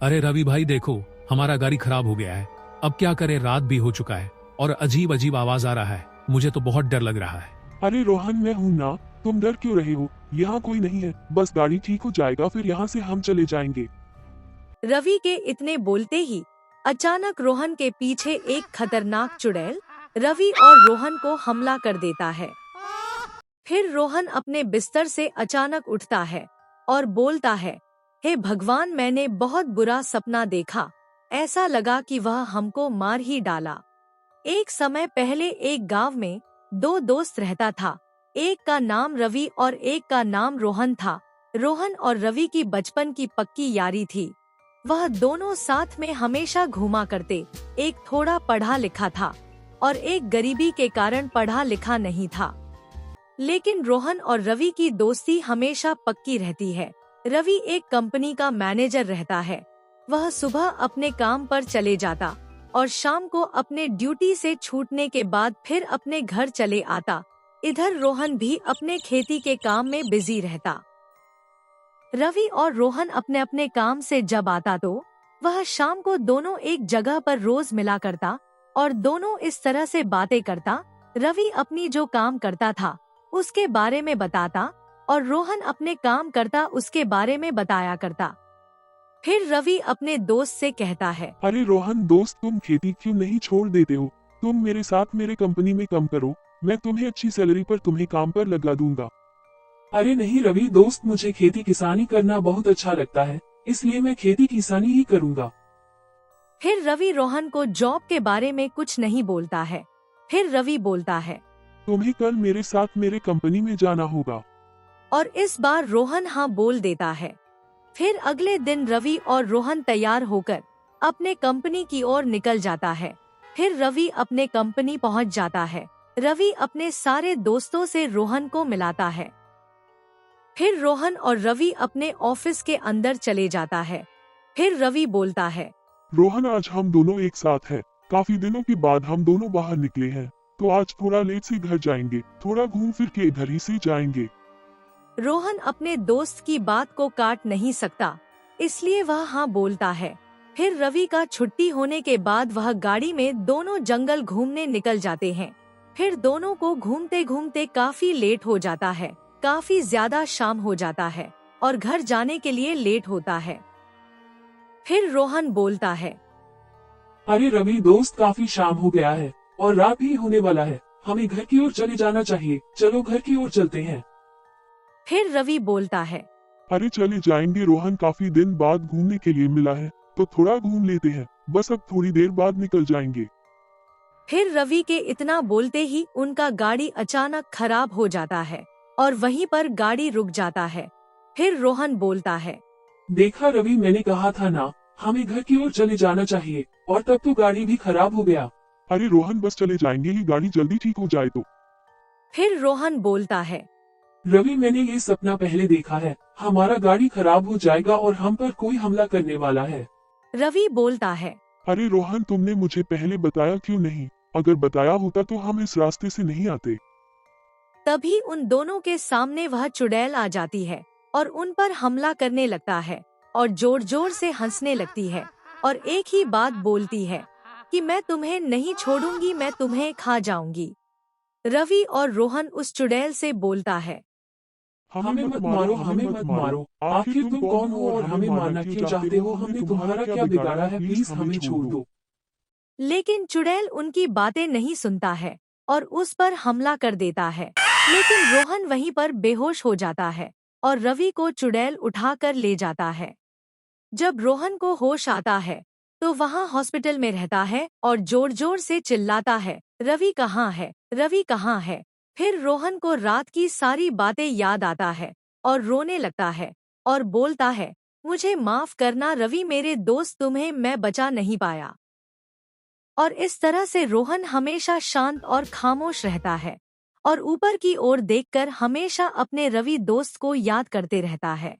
अरे रवि भाई देखो, हमारा गाड़ी खराब हो गया है। अब क्या करें, रात भी हो चुका है और अजीब अजीब आवाज आ रहा है। मुझे तो बहुत डर लग रहा है। अरे रोहन, मैं हूं ना। तुम डर क्यों रहे हो? यहाँ कोई नहीं है, बस गाड़ी ठीक हो जाएगा, फिर यहाँ से हम चले जाएंगे। रवि के इतने बोलते ही अचानक रोहन के पीछे एक खतरनाक चुड़ैल रवि और रोहन को हमला कर देता है। फिर रोहन अपने बिस्तर से अचानक उठता है और बोलता है, हे भगवान, मैंने बहुत बुरा सपना देखा। ऐसा लगा कि वह हमको मार ही डाला। एक समय पहले एक गांव में दो दोस्त रहता था। एक का नाम रवि और एक का नाम रोहन था। रोहन और रवि की बचपन की पक्की यारी थी। वह दोनों साथ में हमेशा घूमा करते। एक थोड़ा पढ़ा लिखा था और एक गरीबी के कारण पढ़ा लिखा नहीं था। लेकिन रोहन और रवि की दोस्ती हमेशा पक्की रहती है। रवि एक कंपनी का मैनेजर रहता है। वह सुबह अपने काम पर चले जाता और शाम को अपने ड्यूटी से छूटने के बाद फिर अपने घर चले आता। इधर रोहन भी अपने खेती के काम में बिजी रहता। रवि और रोहन अपने अपने काम से जब आता तो वह शाम को दोनों एक जगह पर रोज मिला करता और दोनों इस तरह से बातें करता। रवि अपनी जो काम करता था उसके बारे में बताता और रोहन अपने काम करता उसके बारे में बताया करता। फिर रवि अपने दोस्त से कहता है, अरे रोहन दोस्त, तुम खेती क्यों नहीं छोड़ देते हो? तुम मेरे साथ मेरे कंपनी में काम करो, मैं तुम्हें अच्छी सैलरी पर तुम्हें काम पर लगा दूंगा। अरे नहीं रवि दोस्त, मुझे खेती किसानी करना बहुत अच्छा लगता है, इसलिए मैं खेती किसानी ही करूंगा। फिर रवि रोहन को जॉब के बारे में कुछ नहीं बोलता है। फिर रवि बोलता है, तुम्हें कल मेरे साथ मेरे कंपनी में जाना होगा। और इस बार रोहन हाँ बोल देता है। फिर अगले दिन रवि और रोहन तैयार होकर अपने कंपनी की ओर निकल जाता है। फिर रवि अपने कंपनी पहुंच जाता है। रवि अपने सारे दोस्तों से रोहन को मिलाता है। फिर रोहन और रवि अपने ऑफिस के अंदर चले जाता है। फिर रवि बोलता है, रोहन, आज हम दोनों एक साथ हैं। काफी दिनों के बाद हम दोनों बाहर निकले हैं, तो आज थोड़ा लेट से घर जाएंगे, थोड़ा घूम फिर के इधर ही से जाएंगे। रोहन अपने दोस्त की बात को काट नहीं सकता, इसलिए वह हाँ बोलता है। फिर रवि का छुट्टी होने के बाद वह गाड़ी में दोनों जंगल घूमने निकल जाते हैं। फिर दोनों को घूमते घूमते काफी लेट हो जाता है। काफी ज्यादा शाम हो जाता है और घर जाने के लिए लेट होता है। फिर रोहन बोलता है, अरे रवि दोस्त, काफी शाम हो गया है और रात भी होने वाला है, हमें घर की ओर चले जाना चाहिए, चलो घर की ओर चलते हैं। फिर रवि बोलता है, अरे चले जाएंगे रोहन, काफी दिन बाद घूमने के लिए मिला है, तो थोड़ा घूम लेते हैं, बस अब थोड़ी देर बाद निकल जाएंगे। फिर रवि के इतना बोलते ही उनका गाड़ी अचानक खराब हो जाता है और वहीं पर गाड़ी रुक जाता है। फिर रोहन बोलता है, देखा रवि, मैंने कहा था ना, हमें घर की ओर चले जाना चाहिए, और तब तो गाड़ी भी खराब हो गया। अरे रोहन, बस चले जाएंगे ही, गाड़ी जल्दी ठीक हो जाए तो। फिर रोहन बोलता है, रवि, मैंने ये सपना पहले देखा है, हमारा गाड़ी खराब हो जाएगा और हम पर कोई हमला करने वाला है। रवि बोलता है, अरे रोहन, तुमने मुझे पहले बताया क्यों नहीं? अगर बताया होता तो हम इस रास्ते से नहीं आते। तभी उन दोनों के सामने वह चुड़ैल आ जाती है और उन पर हमला करने लगता है और जोर जोर से हंसने लगती है और एक ही बात बोलती है कि मैं तुम्हें नहीं छोड़ूंगी, मैं तुम्हें खा जाऊंगी। रवि और रोहन उस चुड़ैल से बोलता है, हमें मत मारो, हमें मत मारो, आखिर तुम कौन हो और हमें मारना क्यों चाहते हो? हमने तुम्हारा क्या बिगाड़ा है? प्लीज हमें छोड़ दो। लेकिन चुड़ैल उनकी बातें नहीं सुनता है और उस पर हमला कर देता है। लेकिन रोहन वहीं पर बेहोश हो जाता है और रवि को चुड़ैल उठाकर ले जाता है। जब रोहन को होश आता है तो वहाँ हॉस्पिटल में रहता है और जोर जोर से चिल्लाता है, रवि कहाँ है, रवि कहाँ है। फिर रोहन को रात की सारी बातें याद आता है और रोने लगता है और बोलता है, मुझे माफ करना रवि, मेरे दोस्त, तुम्हें मैं बचा नहीं पाया। और इस तरह से रोहन हमेशा शांत और खामोश रहता है और ऊपर की ओर देखकर हमेशा अपने रवि दोस्त को याद करते रहता है।